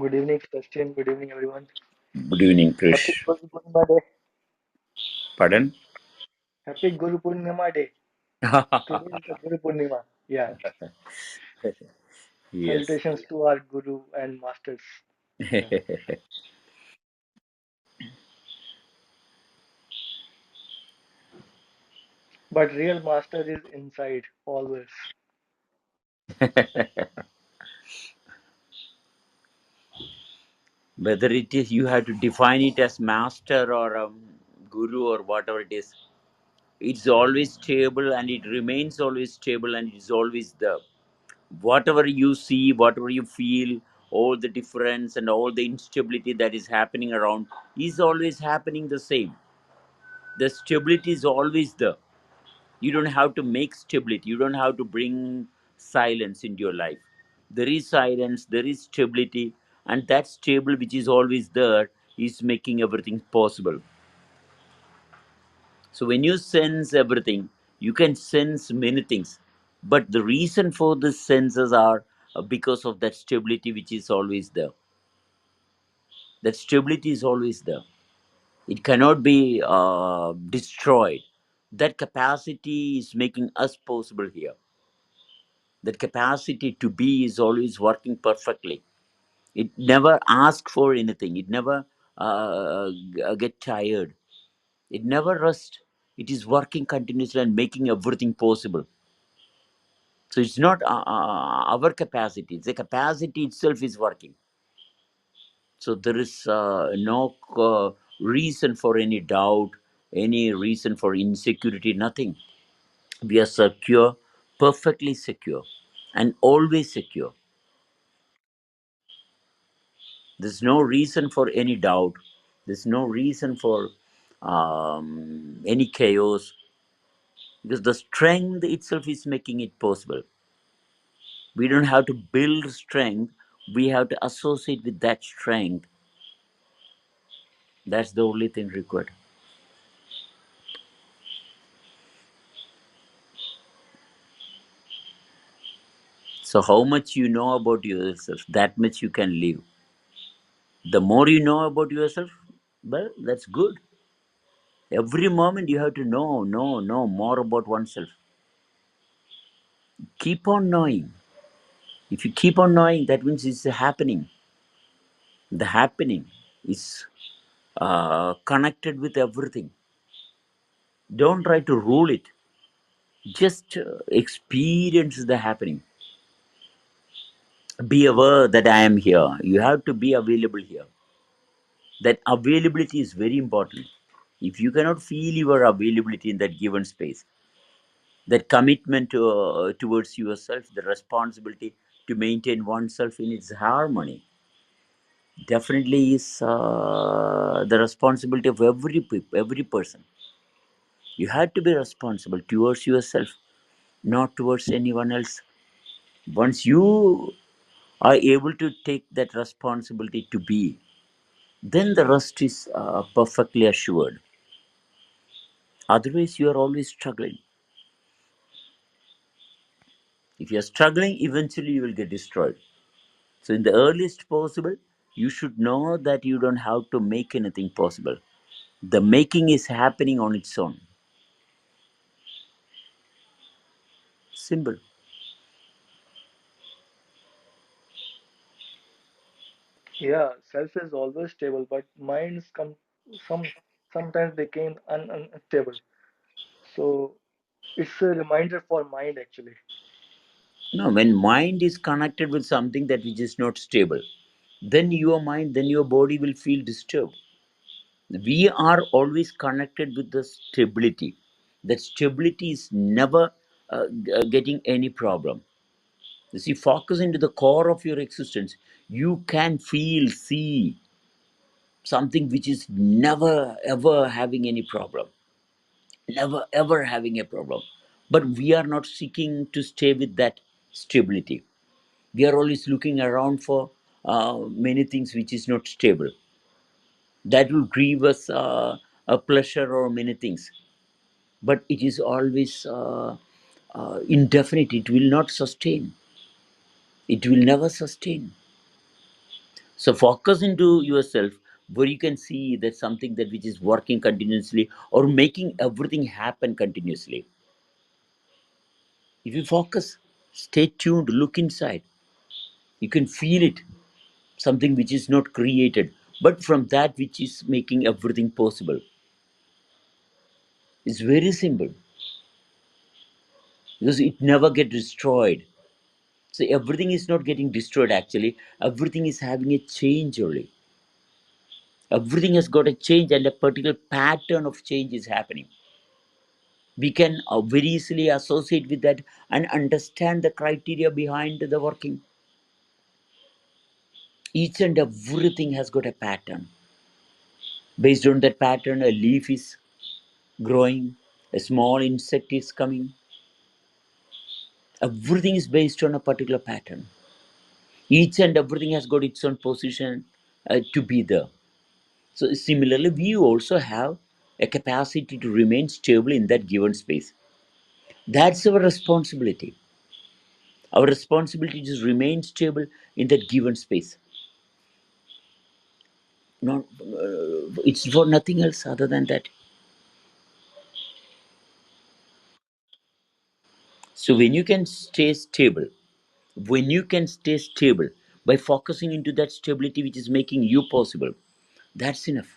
Good evening, Sachin. Good evening, everyone. Good evening, Happy Krish. Guru Purnima Day. Pardon? Happy Guru Purnima Day. Today is the Guru Purnima. Yeah. Yes. Salutations to our Guru and Masters. Yeah. But real master is inside always. Whether it is you have to define it as master or guru or whatever it is, it's always stable and it remains always stable and it's always the whatever you see, whatever you feel, all the difference and all the instability that is happening around is always happening the same. The stability is always there. You don't have to make stability, you don't have to bring silence into your life. There is silence, there is stability, and that stable which is always there is making everything possible. So when you sense everything, you can sense many things, but the reason for the senses are because of that stability which is always there. That stability is always there, it cannot be destroyed. That capacity is making us possible here. That capacity to be is always working perfectly. It never asks for anything, it never get tired, it never rests. It is working continuously and making everything possible. So it's not our capacity, the capacity itself is working. So there is no reason for any doubt, any reason for insecurity, nothing. We are secure, perfectly secure, and always secure. There's no reason for any doubt. There's no reason for any chaos, because the strength itself is making it possible. We don't have to build strength, we have to associate with that strength. That's the only thing required. So, how much you know about yourself, that much you can live. The more you know about yourself, well, that's good. Every moment you have to know more about oneself. Keep on knowing. If you keep on knowing, that means it's happening. The happening is connected with everything. Don't try to rule it, just experience the happening. Be aware that I am here, you have to be available here. That availability is very important. If you cannot feel your availability in that given space, that commitment towards yourself, the responsibility to maintain oneself in its harmony, definitely is the responsibility of every person. You have to be responsible towards yourself, not towards anyone else. Once you are able to take that responsibility to be, then the rest is perfectly assured. Otherwise, you are always struggling. If you are struggling, eventually you will get destroyed. So, in the earliest possible, you should know that you don't have to make anything possible. The making is happening on its own. Simple. Yeah, self is always stable, but minds come some sometimes became unstable. So it's a reminder for mind actually. No, when mind is connected with something that which is not stable, then your mind, then your body will feel disturbed. We are always connected with the stability. That stability is never getting any problem. You see, focus into the core of your existence. You can feel, see something which is never ever having any problem, never ever having a problem. But we are not seeking to stay with that stability. We are always looking around for many things which is not stable. That will grieve us a pleasure or many things, but it is always indefinite. It will not sustain, it will never sustain. So focus into yourself where you can see that something that which is working continuously or making everything happen continuously. If you focus, stay tuned, look inside, you can feel it, something which is not created, but from that which is making everything possible. It's very simple because it never get destroyed. So everything is not getting destroyed actually. Everything is having a change only. Everything has got a change and a particular pattern of change is happening. We can very easily associate with that and understand the criteria behind the working. Each and everything has got a pattern. Based on that pattern, a leaf is growing, a small insect is coming. Everything is based on a particular pattern. Each and everything has got its own position to be there. So similarly, we also have a capacity to remain stable in that given space. That's our responsibility. Our responsibility is to remain stable in that given space. Not, it's for nothing else other than that. So when you can stay stable by focusing into that stability which is making you possible, that's enough.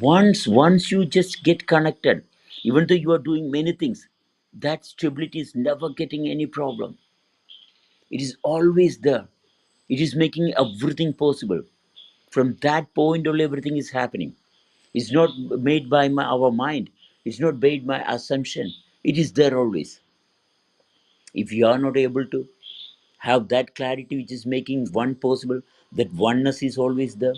Once you just get connected, even though you are doing many things, that stability is never getting any problem. It is always there. It is making everything possible. From that point only everything is happening. It's not made by our mind. It's not made by assumption. It is there always. If you are not able to have that clarity which is making one possible, that oneness is always there,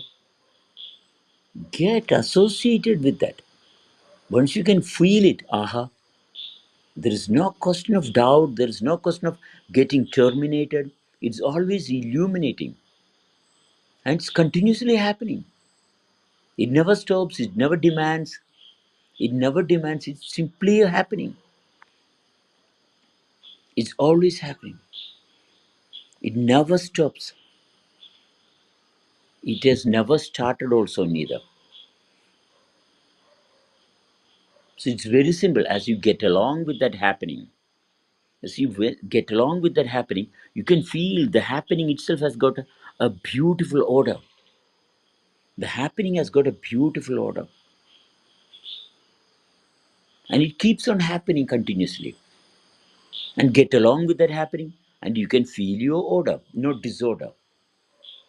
get associated with that. Once you can feel it, aha, there is no question of doubt, there is no question of getting terminated. It's always illuminating and it's continuously happening. It never stops, it never demands, it's simply happening. It's always happening. It never stops. It has never started also neither. So it's very simple. As you get along with that happening, as you get along with that happening, you can feel the happening itself has got a beautiful order. The happening has got a beautiful order. And it keeps on happening continuously. And get along with that happening, and you can feel your order, not disorder.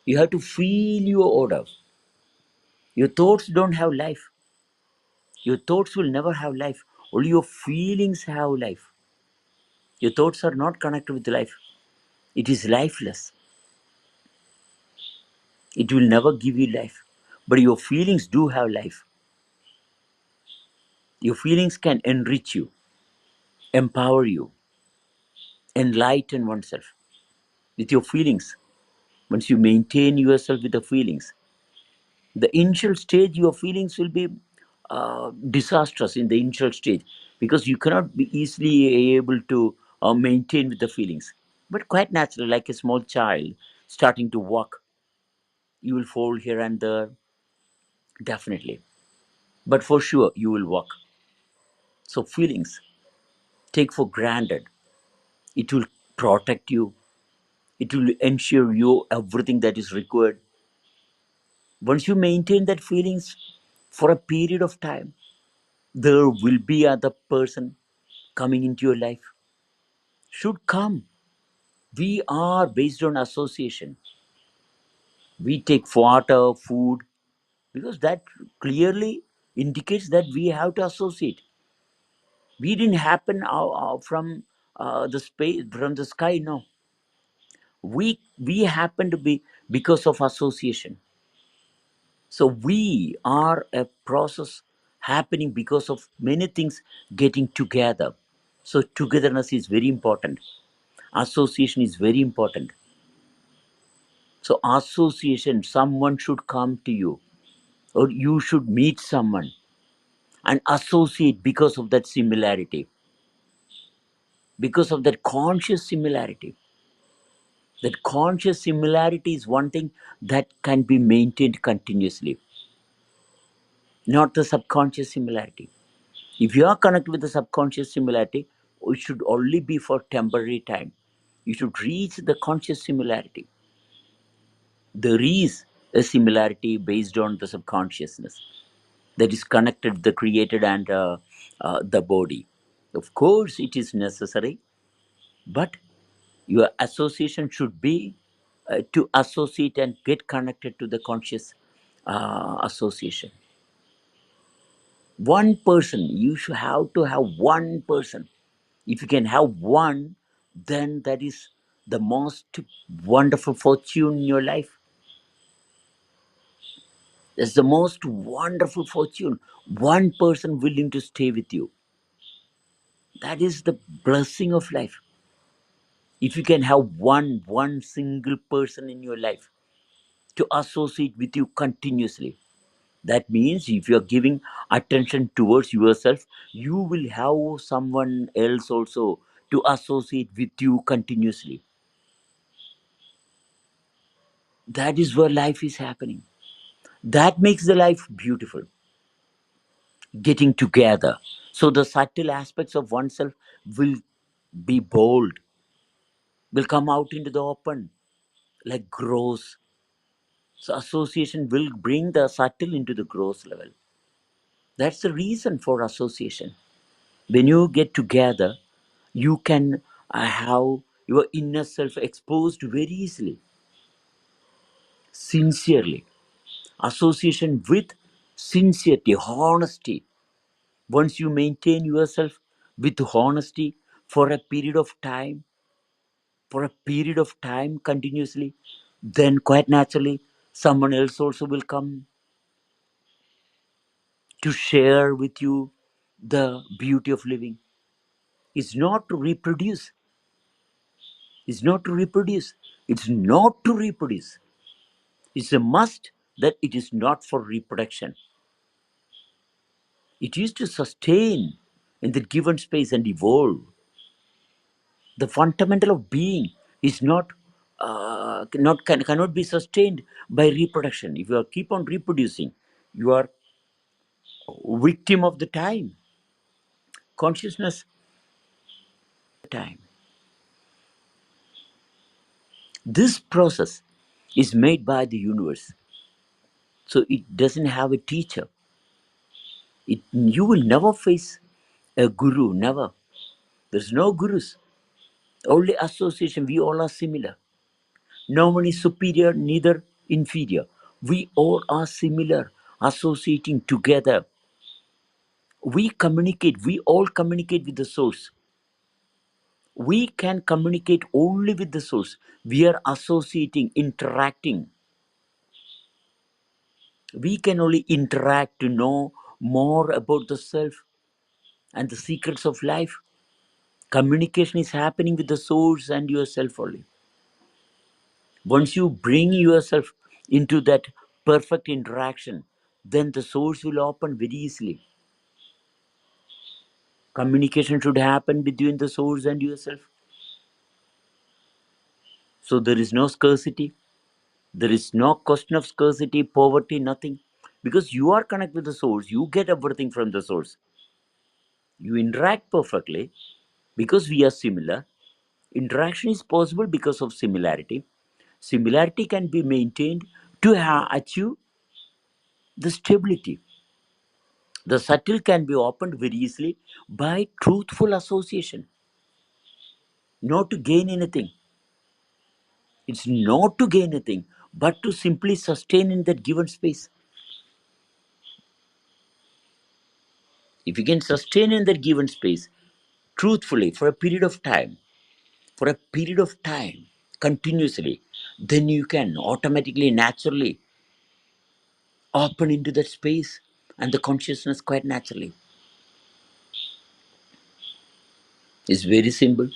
You have to feel your order. Your thoughts don't have life. Your thoughts will never have life. Only your feelings have life. Your thoughts are not connected with life. It is lifeless. It will never give you life. But your feelings do have life. Your feelings can enrich you, empower you, enlighten oneself with your feelings. Once you maintain yourself with the feelings, the initial stage, your feelings will be disastrous in the initial stage because you cannot be easily able to maintain with the feelings. But quite naturally, like a small child starting to walk, you will fall here and there, definitely. But for sure, you will walk. So, feelings, take for granted. It will protect you, it will ensure you everything that is required. Once you maintain that feelings for a period of time, there will be other person coming into your life. Should come. We are based on association. We take water, food, because that clearly indicates that we have to associate. We didn't happen from the space, from the sky. No, we happen to be because of association. So we are a process happening because of many things getting together. So togetherness is very important. Association is very important. So association, someone should come to you or you should meet someone and associate because of that similarity, because of that conscious similarity. That conscious similarity is one thing that can be maintained continuously, not the subconscious similarity. If you are connected with the subconscious similarity, it should only be for temporary time. You should reach the conscious similarity. There is a similarity based on the subconsciousness that is connected the created and the body. Of course, it is necessary, but your association should be to associate and get connected to the conscious association. One person, you should have to have one person. If you can have one, then that is the most wonderful fortune in your life. That's the most wonderful fortune. One person willing to stay with you. That is the blessing of life. If you can have one single person in your life to associate with you continuously, that means if you are giving attention towards yourself, you will have someone else also to associate with you continuously. That is where life is happening. That makes the life beautiful, getting together. So the subtle aspects of oneself will be bold, will come out into the open like gross. So association will bring the subtle into the gross level. That's the reason for association. When you get together, you can have your inner self exposed very easily, sincerely. Association with sincerity, honesty. Once you maintain yourself with honesty for a period of time, continuously, then quite naturally, someone else also will come to share with you the beauty of living. It's not to reproduce. It's not to reproduce. It's not to reproduce. It's a must that it is not for reproduction. It is to sustain in the given space and evolve. The fundamental of being is cannot be sustained by reproduction. If you are keep on reproducing, you are victim of the time. Consciousness time. This process is made by the universe. So it doesn't have a teacher. You will never face a guru, never. There's no gurus. Only association. We all are similar. No one is superior, neither inferior. We all are similar, associating together. We all communicate with the source. We can communicate only with the source. We are associating, interacting. We can only interact to know more about the self and the secrets of life. Communication is happening with the source and yourself only. Once you bring yourself into that perfect interaction, then the source will open very easily. Communication should happen between the source and yourself. So there is no scarcity. There is no question of scarcity, poverty, nothing. Because you are connected with the source, you get everything from the source. You interact perfectly because we are similar. Interaction is possible because of similarity. Similarity can be maintained to achieve the stability. The subtle can be opened very easily by truthful association, not to gain anything. It's not to gain anything, but to simply sustain in that given space. If you can sustain in that given space, truthfully, for a period of time, continuously, then you can automatically, naturally open into that space and the consciousness quite naturally. It's very simple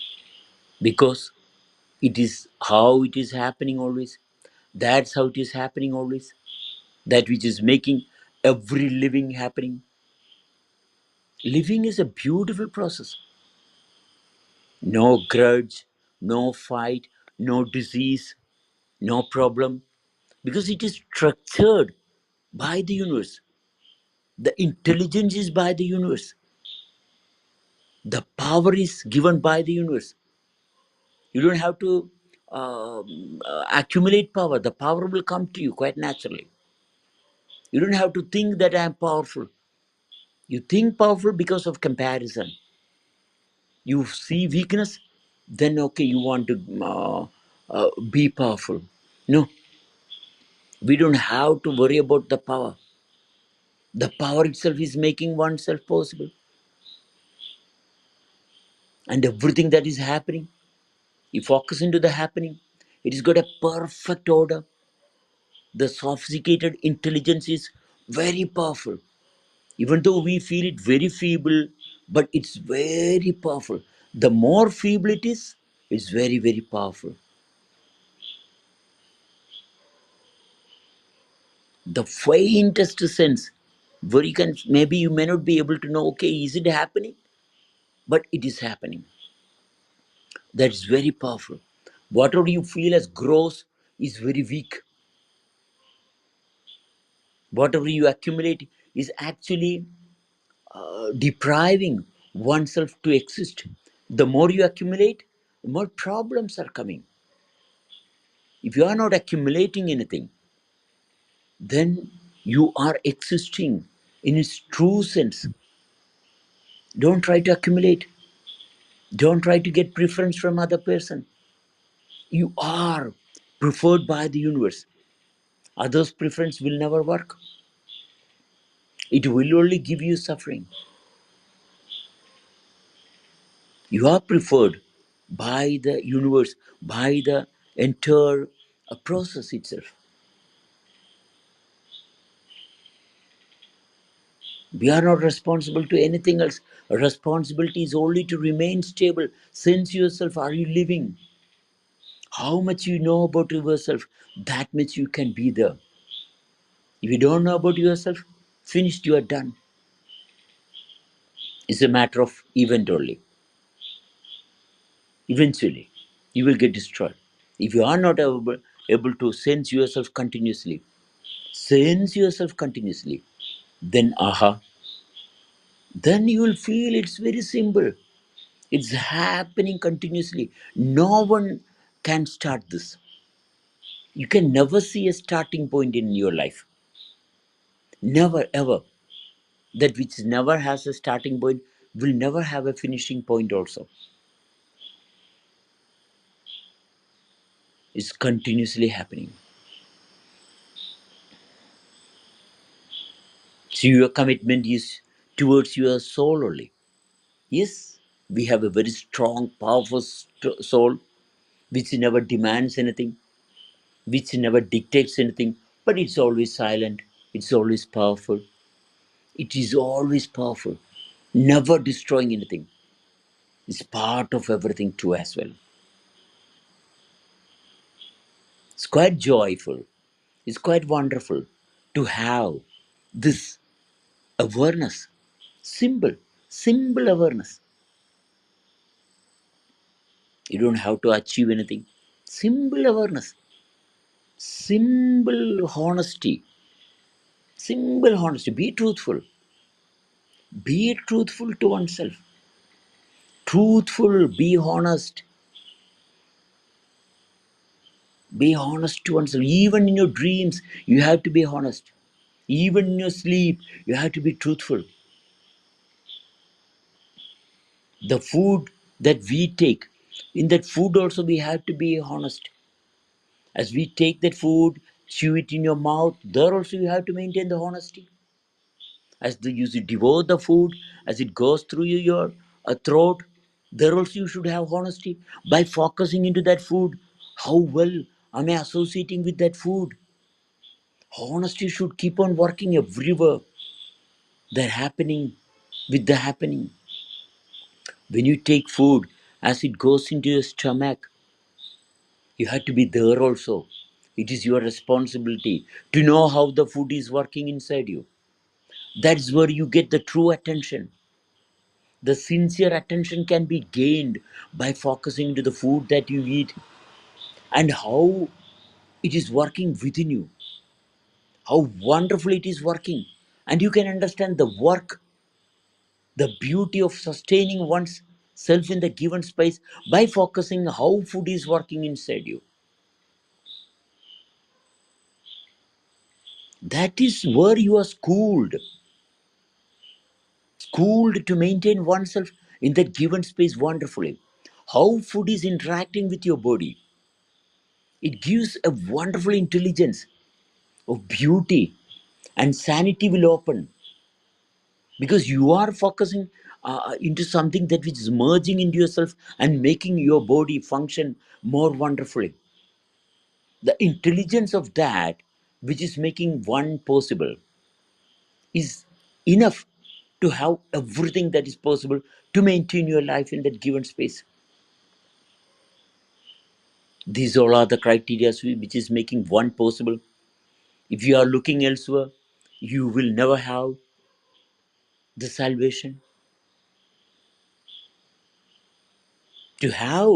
because it is how it is happening always. That's how it is happening always. That which is making every living happening. Living is a beautiful process. No grudge, no fight, no disease, no problem, because it is structured by the universe. The intelligence is by the universe. The power is given by the universe. You don't have to accumulate power. The power will come to you quite naturally. You don't have to think that I am powerful. You think powerful because of comparison. You see weakness, then okay, you want to be powerful. No, we don't have to worry about the power. The power itself is making oneself possible. And everything that is happening, you focus into the happening, it has got a perfect order. The sophisticated intelligence is very powerful. Even though we feel it very feeble, but it's very powerful. The more feeble it is, it's very, very powerful. The faintest sense, where you can, maybe you may not be able to know, okay, is it happening? But it is happening. That's very powerful. Whatever you feel as gross is very weak. Whatever you accumulate is actually depriving oneself to exist. The more you accumulate, the more problems are coming. If you are not accumulating anything, then you are existing in its true sense. Don't try to accumulate. Don't try to get preference from other person. You are preferred by the universe. Others' preference will never work. It will only give you suffering. You are preferred by the universe, by the entire process itself. We are not responsible to anything else. Responsibility is only to remain stable. Sense yourself, are you living? How much you know about yourself, that much you can be there. If you don't know about yourself, finished, you are done. It's a matter of event only. Eventually, you will get destroyed. If you are not able to sense yourself continuously, then then you will feel it's very simple. It's happening continuously. No one can start this. You can never see a starting point in your life. Never ever. That which never has a starting point will never have a finishing point also. It's continuously happening. So your commitment is towards your soul only. Yes, we have a very strong, powerful soul which never demands anything, which never dictates anything, but it's always silent, it's always powerful. It is always powerful, never destroying anything. It's part of everything too as well. It's quite joyful, it's quite wonderful to have this awareness. Simple awareness. You don't have to achieve anything. Simple awareness, simple honesty, simple honesty. Be truthful. Be truthful to oneself. Truthful, be honest. Be honest to oneself. Even in your dreams, you have to be honest. Even in your sleep, you have to be truthful. The food that we take, in that food also we have to be honest. As we take that food, chew it in your mouth, there also you have to maintain the honesty. As you devour the food, as it goes through your throat, there also you should have honesty. By focusing into that food, how well am I associating with that food? Honesty should keep on working everywhere. They're happening with the happening. When you take food, as it goes into your stomach, you have to be there also. It is your responsibility to know how the food is working inside you. That's where you get the true attention. The sincere attention can be gained by focusing to the food that you eat. and how it is working within you, how wonderful it is working. And you can understand the work, the beauty of sustaining one's self in the given space by focusing how food is working inside you. That is where you are schooled to maintain oneself in that given space wonderfully. How food is interacting with your body, it gives a wonderful intelligence of beauty, and sanity will open because you are focusing into something that which is merging into yourself and making your body function more wonderfully. The intelligence of that which is making one possible is enough to have everything that is possible to maintain your life in that given space. These all are the criteria which is making one possible. If you are looking elsewhere, you will never have the salvation. To have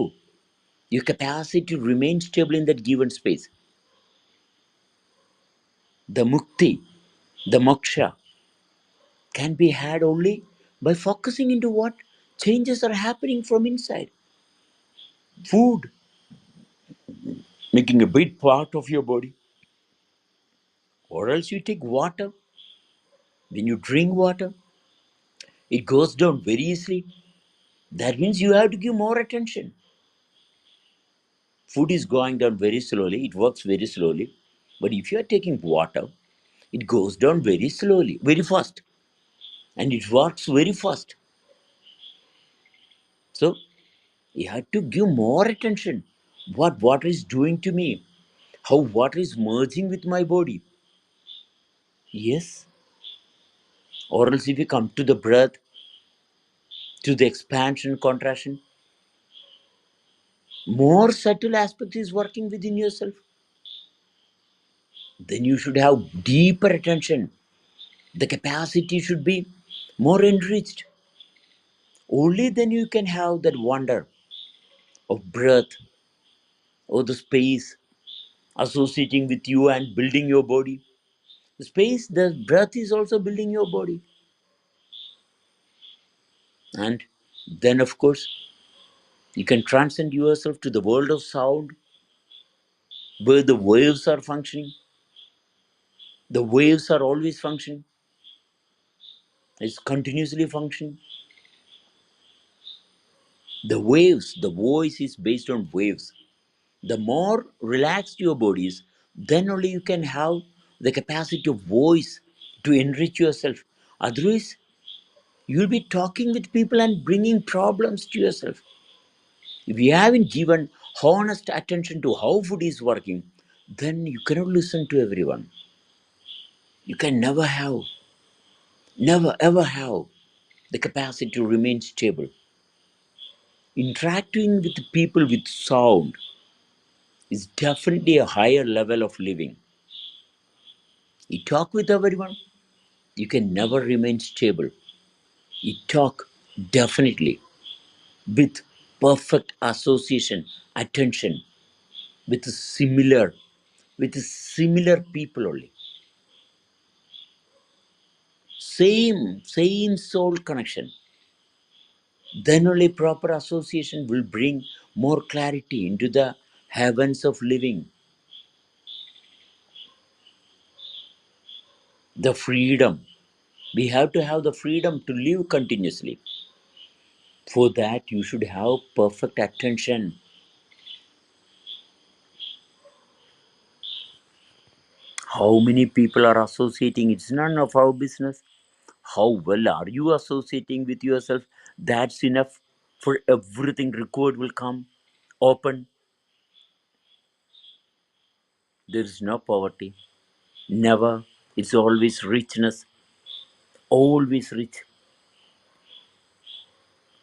your capacity to remain stable in that given space, the mukti, the moksha, can be had only by focusing into what changes are happening from inside. Food making a big part of your body, or else you take water. When you drink water, it goes down very easily. That means you have to give more attention. Food is going down very slowly, it works very slowly. But if you are taking water, it goes down very slowly, very fast, and it works very fast. So you have to give more attention. What water is doing to me, how water is merging with my body. Yes, or else if you come to the breath, to the expansion, contraction, more subtle aspect is working within yourself. Then you should have deeper attention. The capacity should be more enriched. Only then you can have that wonder of breath or the space associating with you and building your body. The space, the breath is also building your body. And then, of course, you can transcend yourself to the world of sound where the waves are functioning. The waves are always functioning, it's continuously functioning. The waves, the voice is based on waves. The more relaxed your body is, then only you can have the capacity of voice to enrich yourself. Otherwise, you'll be talking with people and bringing problems to yourself. If you haven't given honest attention to how food is working, then you cannot listen to everyone. You can never ever have the capacity to remain stable. Interacting with people with sound is definitely a higher level of living. You talk with everyone, you can never remain stable. You talk definitely with perfect association, attention, with similar people only. Same soul connection. Then only proper association will bring more clarity into the heavens of living. The freedom. We have to have the freedom to live continuously. For that, you should have perfect attention. How many people are associating? It's none of our business. How well are you associating with yourself? That's enough for everything record will come open. There is no poverty. Never. It's always richness. Always rich.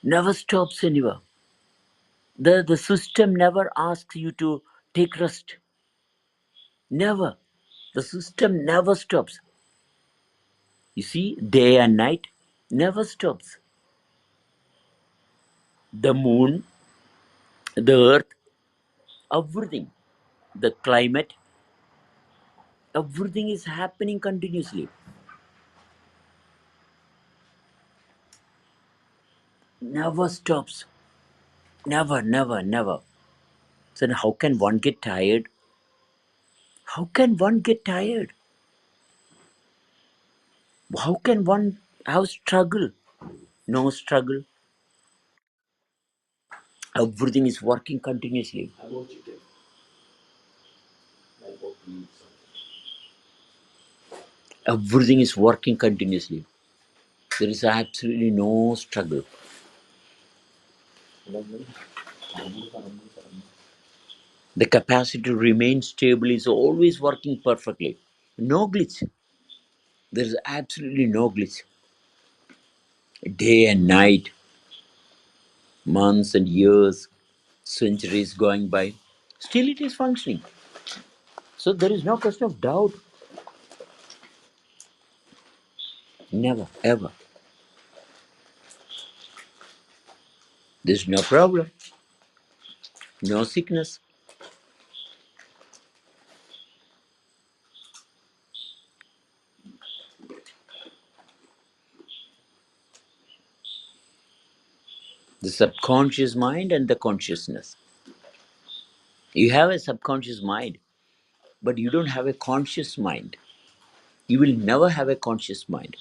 Never stops anywhere. The system never asks you to take rest. Never. The system never stops. You see, day and night never stops. The moon, the earth, everything. the climate, everything is happening continuously, never stops, never, never, never. So then how can one get tired? How can one get tired? How can one have struggle? No struggle. Everything is working continuously. Everything is working continuously. There is absolutely no struggle. The capacity to remain stable is always working perfectly. No glitch. There is absolutely no glitch. Day and night, months and years, centuries going by, still it is functioning. So there is no question of doubt. Never, ever. There's no problem, no sickness. The subconscious mind and the consciousness. You have a subconscious mind, but you don't have a conscious mind. You will never have a conscious mind,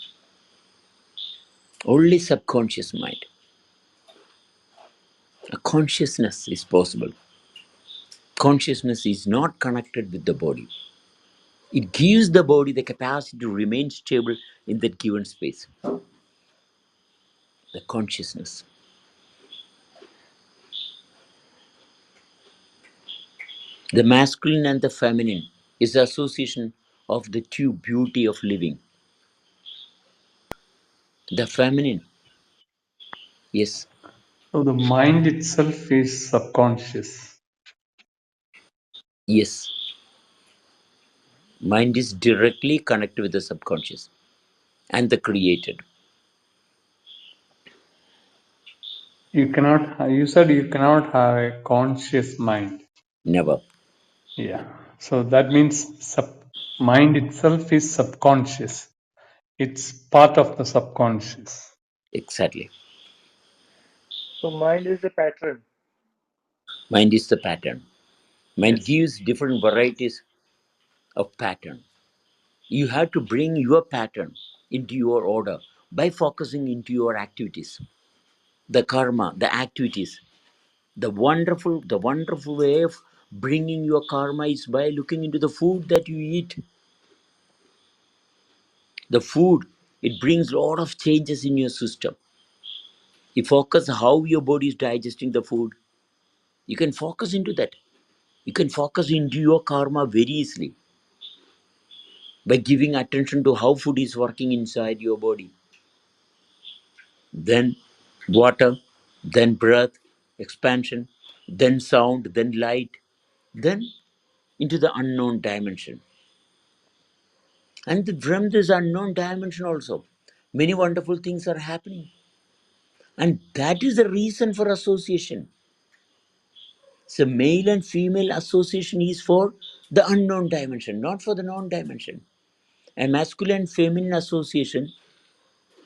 only subconscious mind. A consciousness is possible. Consciousness is not connected with the body. It gives the body the capacity to remain stable in that given space. The consciousness. The masculine and the feminine is the association of the two beauty of living. The feminine, yes, So the mind itself is subconscious. yes. Mind is directly connected with the subconscious and the created. You said you cannot have a conscious mind. Never. Yeah. So that means mind itself is subconscious. It's part of the subconscious. Exactly. So mind is a pattern. Mind is the pattern. Mind Yes. gives different varieties of pattern. You have to bring your pattern into your order by focusing into your activities, the karma, the activities. The wonderful way of bringing your karma is by looking into the food that you eat. The food, it brings a lot of changes in your system. You focus how your body is digesting the food. You can focus into that. You can focus into your karma very easily by giving attention to how food is working inside your body. Then water, then breath, expansion, then sound, then light, then into the unknown dimension. And from this unknown dimension also, many wonderful things are happening. And that is the reason for association. So male and female association is for the unknown dimension, not for the known dimension. A masculine and feminine association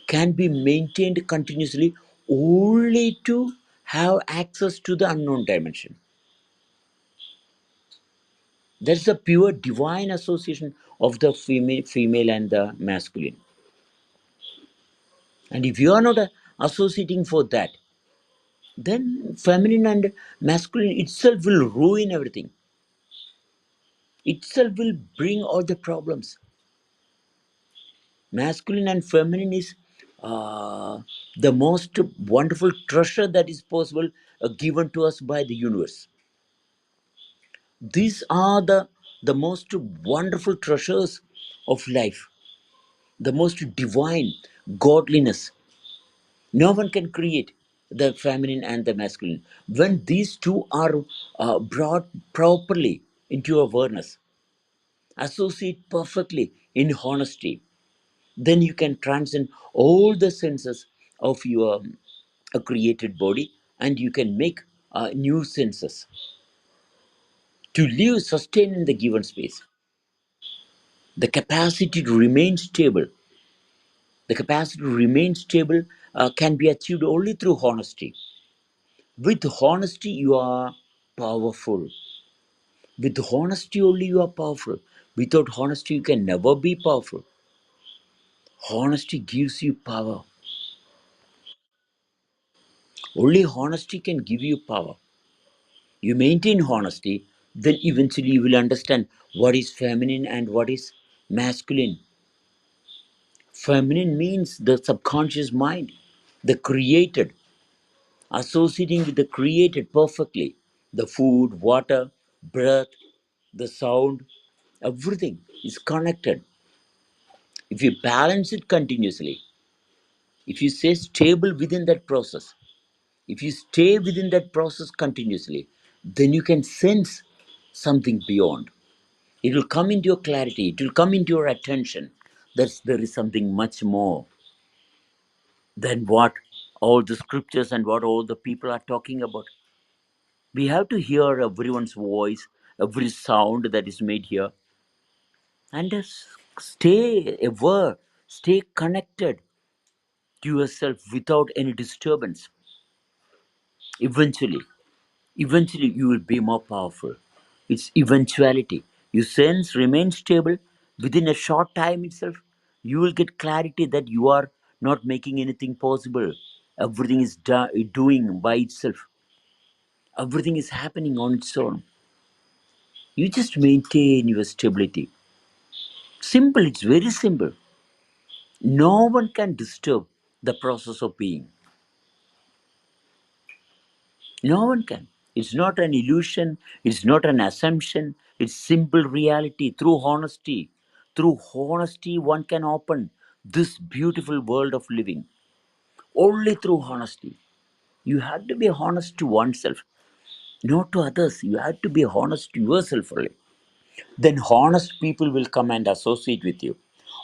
can be maintained continuously only to have access to the unknown dimension. That's the pure divine association of the female and the masculine. And if you are not associating for that, then feminine and masculine itself will ruin everything. Itself will bring all the problems. Masculine and feminine is the most wonderful treasure that is possible given to us by the universe. These are the most wonderful treasures of life, the most divine godliness. No one can create the feminine and the masculine. When these two are brought properly into awareness, associate perfectly in honesty, then you can transcend all the senses of your created body and you can make new senses. to live, sustain in the given space. The capacity to remain stable, the capacity to remain stable can be achieved only through honesty. With honesty, you are powerful. With honesty only, you are powerful. Without honesty, you can never be powerful. Honesty gives you power. Only honesty can give you power. You maintain honesty, then eventually you will understand what is feminine and what is masculine. Feminine means the subconscious mind, the created, associating with the created perfectly. The food, water, breath, the sound, everything is connected. If you balance it continuously, if you stay stable within that process, if you stay within that process continuously, then you can sense something beyond. It will come into your clarity, it will come into your attention that there is something much more than what all the scriptures and what all the people are talking about. We have to hear everyone's voice, every sound that is made here, and just stay aware, stay connected to yourself without any disturbance. Eventually you will be more powerful. It's eventuality. You sense, remain stable. Within a short time itself, you will get clarity that you are not making anything possible. Everything is doing by itself. Everything is happening on its own. You just maintain your stability. Simple, it's very simple. No one can disturb the process of being. No one can. It's not an illusion, it's not an assumption, it's simple reality. Through honesty, one can open this beautiful world of living. Only through honesty. You have to be honest to oneself, not to others. You have to be honest to yourself only. Then honest people will come and associate with you.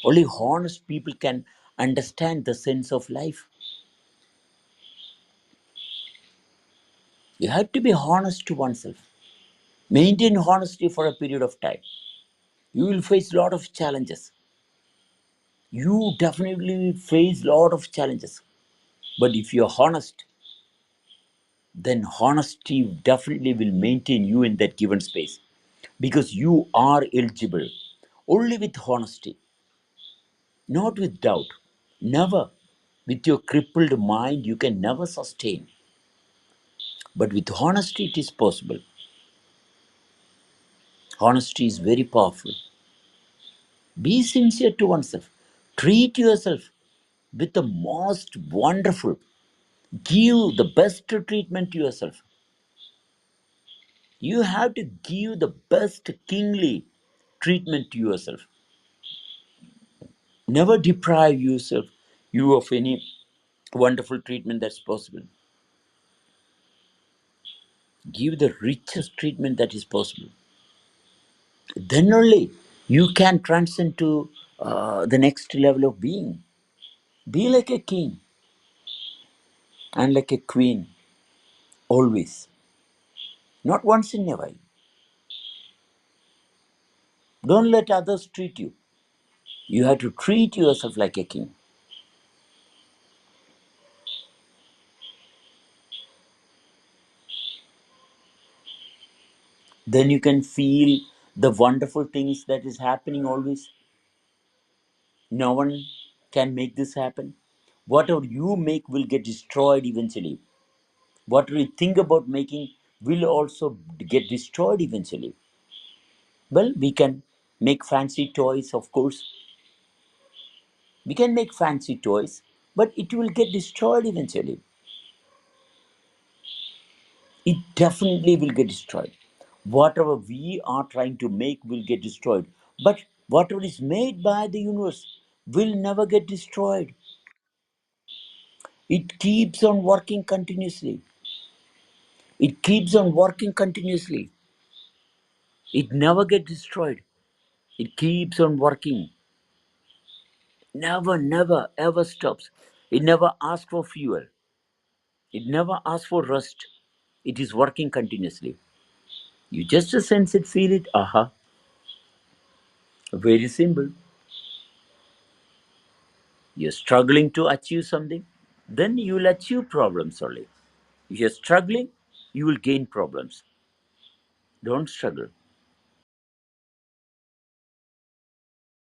Only honest people can understand the sense of life. You have to be honest to oneself. Maintain honesty for a period of time. You will face a lot of challenges. You definitely will face a lot of challenges. But if you're honest, then honesty definitely will maintain you in that given space because you are eligible only with honesty, not with doubt. Never. With your crippled mind, you can never sustain. But with honesty, it is possible. Honesty is very powerful. Be sincere to oneself. Treat yourself with the most wonderful. Give the best treatment to yourself. You have to give the best kingly treatment to yourself. Never deprive you of any wonderful treatment that's possible. Give the richest treatment that is possible. Then only you can transcend to the next level of being. Be like a king and like a queen, always. Not once in a while. Don't let others treat you. You have to treat yourself like a king. Then you can feel the wonderful things that is happening always. No one can make this happen. Whatever you make will get destroyed eventually. Whatever you think about making will also get destroyed eventually. Well, we can make fancy toys, of course. We can make fancy toys, but it will get destroyed eventually. It definitely will get destroyed. Whatever we are trying to make will get destroyed. But whatever is made by the universe will never get destroyed. It keeps on working continuously. It keeps on working continuously. It never gets destroyed. It keeps on working. Never, never, ever stops. It never asks for fuel. It never asks for rest. It is working continuously. You just sense it, feel it. Aha. Very simple. You're struggling to achieve something, then you will achieve problems only. If you're struggling, you will gain problems. Don't struggle.